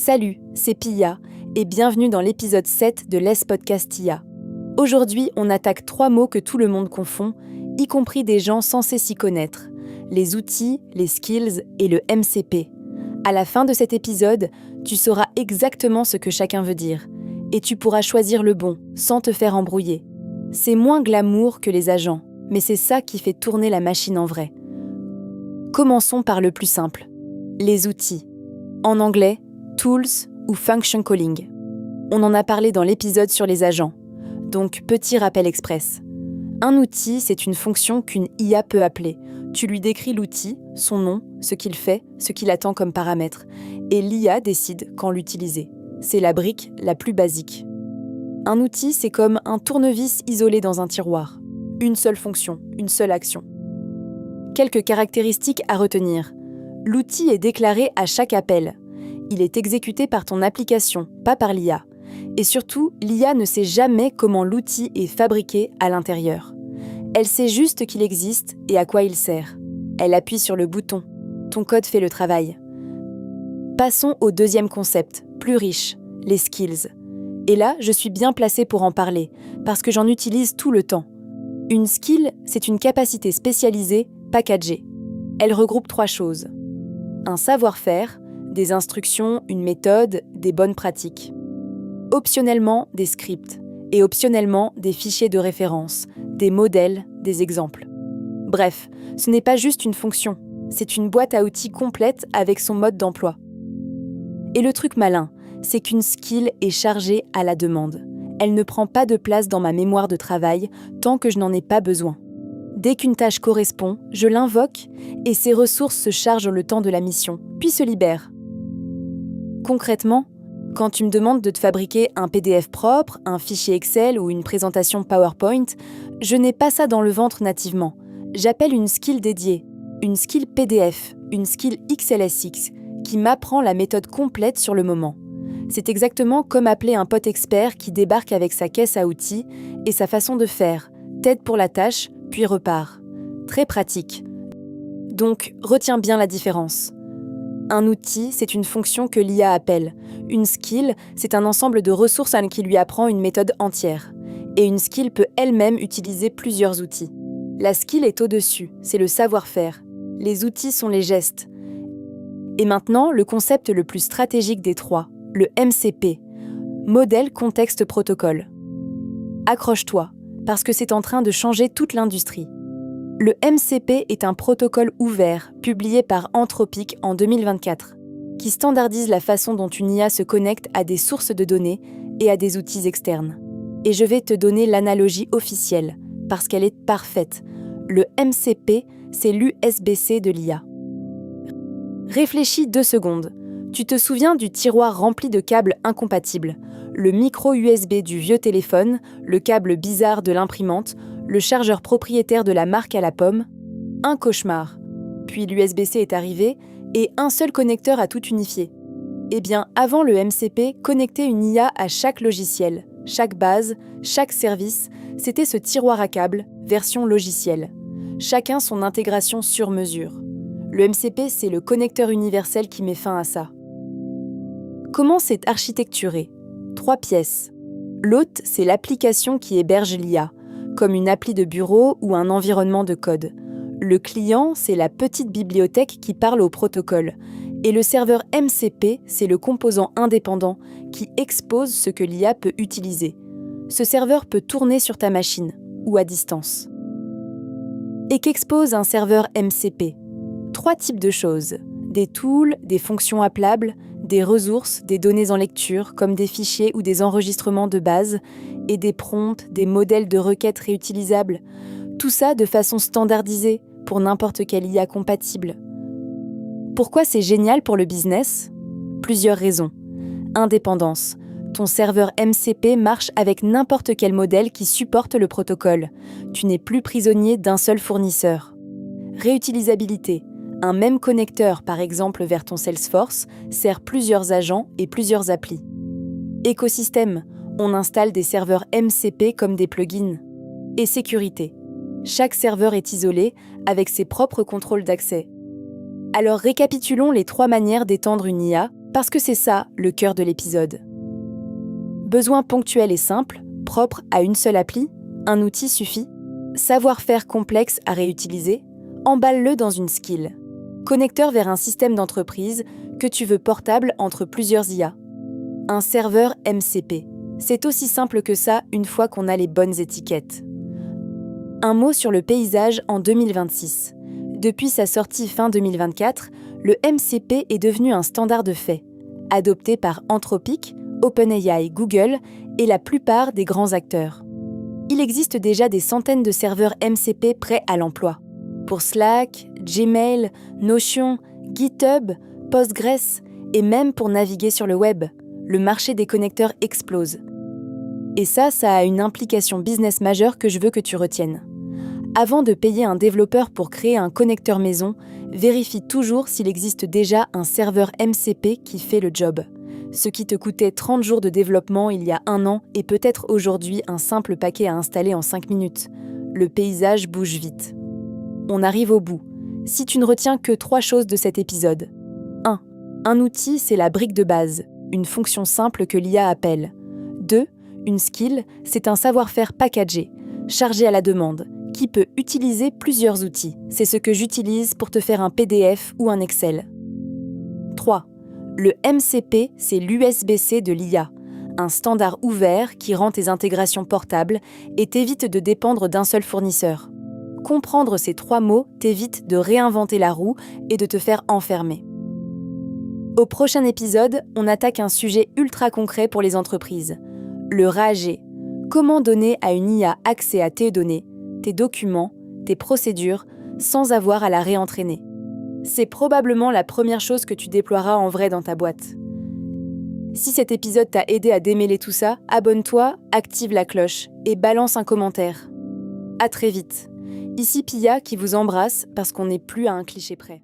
Salut, c'est Pia et bienvenue dans l'épisode 7 de Let's Podcast IA. Aujourd'hui, on attaque 3 mots que tout le monde confond, y compris des gens censés s'y connaître. Les outils, les skills et le MCP. À la fin de cet épisode, tu sauras exactement ce que chacun veut dire. Et tu pourras choisir le bon, sans te faire embrouiller. C'est moins glamour que les agents, mais c'est ça qui fait tourner la machine en vrai. Commençons par le plus simple. Les outils. En anglais, tools ou function calling. On en a parlé dans l'épisode sur les agents. Donc, petit rappel express. Un outil, c'est une fonction qu'une IA peut appeler. Tu lui décris l'outil, son nom, ce qu'il fait, ce qu'il attend comme paramètres. Et l'IA décide quand l'utiliser. C'est la brique la plus basique. Un outil, c'est comme un tournevis isolé dans un tiroir. Une seule fonction, une seule action. Quelques caractéristiques à retenir. L'outil est déclaré à chaque appel. Il est exécuté par ton application, pas par l'IA. Et surtout, l'IA ne sait jamais comment l'outil est fabriqué à l'intérieur. Elle sait juste qu'il existe et à quoi il sert. Elle appuie sur le bouton. Ton code fait le travail. Passons au deuxième concept, plus riche, les skills. Et là, je suis bien placée pour en parler, parce que j'en utilise tout le temps. Une skill, c'est une capacité spécialisée, packagée. Elle regroupe 3 choses. Un savoir-faire, des instructions, une méthode, des bonnes pratiques. Optionnellement, des scripts. Et optionnellement, des fichiers de référence, des modèles, des exemples. Bref, ce n'est pas juste une fonction, c'est une boîte à outils complète avec son mode d'emploi. Et le truc malin, c'est qu'une skill est chargée à la demande. Elle ne prend pas de place dans ma mémoire de travail tant que je n'en ai pas besoin. Dès qu'une tâche correspond, je l'invoque et ses ressources se chargent le temps de la mission, puis se libèrent. Concrètement, quand tu me demandes de te fabriquer un PDF propre, un fichier Excel ou une présentation PowerPoint, je n'ai pas ça dans le ventre nativement. J'appelle une skill dédiée, une skill PDF, une skill XLSX, qui m'apprend la méthode complète sur le moment. C'est exactement comme appeler un pote expert qui débarque avec sa caisse à outils et sa façon de faire, t'aide pour la tâche, puis repart. Très pratique. Donc, retiens bien la différence. Un outil, c'est une fonction que l'IA appelle. Une skill, c'est un ensemble de ressources qui lui apprend une méthode entière. Et une skill peut elle-même utiliser plusieurs outils. La skill est au-dessus, c'est le savoir-faire. Les outils sont les gestes. Et maintenant, le concept le plus stratégique des 3, le MCP, Modèle Contexte Protocole. Accroche-toi, parce que c'est en train de changer toute l'industrie. Le MCP est un protocole ouvert, publié par Anthropic en 2024, qui standardise la façon dont une IA se connecte à des sources de données et à des outils externes. Et je vais te donner l'analogie officielle, parce qu'elle est parfaite. Le MCP, c'est l'USB-C de l'IA. Réfléchis 2 secondes. Tu te souviens du tiroir rempli de câbles incompatibles, le micro USB du vieux téléphone, le câble bizarre de l'imprimante, le chargeur propriétaire de la marque à la pomme? Un cauchemar. Puis l'USB-C est arrivé et un seul connecteur a tout unifié. Eh bien, avant le MCP, connecter une IA à chaque logiciel, chaque base, chaque service, c'était ce tiroir à câbles, version logicielle. Chacun son intégration sur mesure. Le MCP, c'est le connecteur universel qui met fin à ça. Comment c'est architecturé? 3 pièces. L'hôte, c'est l'application qui héberge l'IA, comme une appli de bureau ou un environnement de code. Le client, c'est la petite bibliothèque qui parle au protocole. Et le serveur MCP, c'est le composant indépendant qui expose ce que l'IA peut utiliser. Ce serveur peut tourner sur ta machine ou à distance. Et qu'expose un serveur MCP? 3 types de choses. Des tools, des fonctions appelables, des ressources, des données en lecture, comme des fichiers ou des enregistrements de base, et des prompts, des modèles de requêtes réutilisables. Tout ça de façon standardisée, pour n'importe quelle IA compatible. Pourquoi c'est génial pour le business? Plusieurs raisons. Indépendance. Ton serveur MCP marche avec n'importe quel modèle qui supporte le protocole. Tu n'es plus prisonnier d'un seul fournisseur. Réutilisabilité. Un même connecteur, par exemple vers ton Salesforce, sert plusieurs agents et plusieurs applis. Écosystème. On installe des serveurs MCP comme des plugins. Et sécurité. Chaque serveur est isolé, avec ses propres contrôles d'accès. Alors récapitulons les 3 manières d'étendre une IA Parce que c'est ça, le cœur de l'épisode. Besoin ponctuel et simple, propre à une seule appli, un outil suffit. Savoir-faire complexe à réutiliser, emballe-le dans une skill. Connecteur vers un système d'entreprise que tu veux portable entre plusieurs IA. Un serveur MCP. C'est aussi simple que ça une fois qu'on a les bonnes étiquettes. Un mot sur le paysage en 2026. Depuis sa sortie fin 2024, le MCP est devenu un standard de fait, adopté par Anthropic, OpenAI, Google et la plupart des grands acteurs. Il existe déjà des centaines de serveurs MCP prêts à l'emploi. Pour Slack, Gmail, Notion, GitHub, Postgres et même pour naviguer sur le web, le marché des connecteurs explose. Et ça a une implication business majeure que je veux que tu retiennes. Avant de payer un développeur pour créer un connecteur maison, vérifie toujours s'il existe déjà un serveur MCP qui fait le job. Ce qui te coûtait 30 jours de développement il y a 1 an est peut-être aujourd'hui un simple paquet à installer en 5 minutes. Le paysage bouge vite. On arrive au bout. Si tu ne retiens que 3 choses de cet épisode. 1. Un outil, c'est la brique de base, une fonction simple que l'IA appelle. 2. Une skill, c'est un savoir-faire packagé, chargé à la demande, qui peut utiliser plusieurs outils. C'est ce que j'utilise pour te faire un PDF ou un Excel. 3. Le MCP, c'est l'USB-C de l'IA, un standard ouvert qui rend tes intégrations portables et t'évite de dépendre d'un seul fournisseur. Comprendre ces 3 mots t'évite de réinventer la roue et de te faire enfermer. Au prochain épisode, on attaque un sujet ultra concret pour les entreprises. Le RAG. Comment donner à une IA accès à tes données, tes documents, tes procédures, sans avoir à la réentraîner. C'est probablement la première chose que tu déploieras en vrai dans ta boîte. Si cet épisode t'a aidé à démêler tout ça, abonne-toi, active la cloche et balance un commentaire. À très vite. Ici Pia qui vous embrasse parce qu'on n'est plus à un cliché près.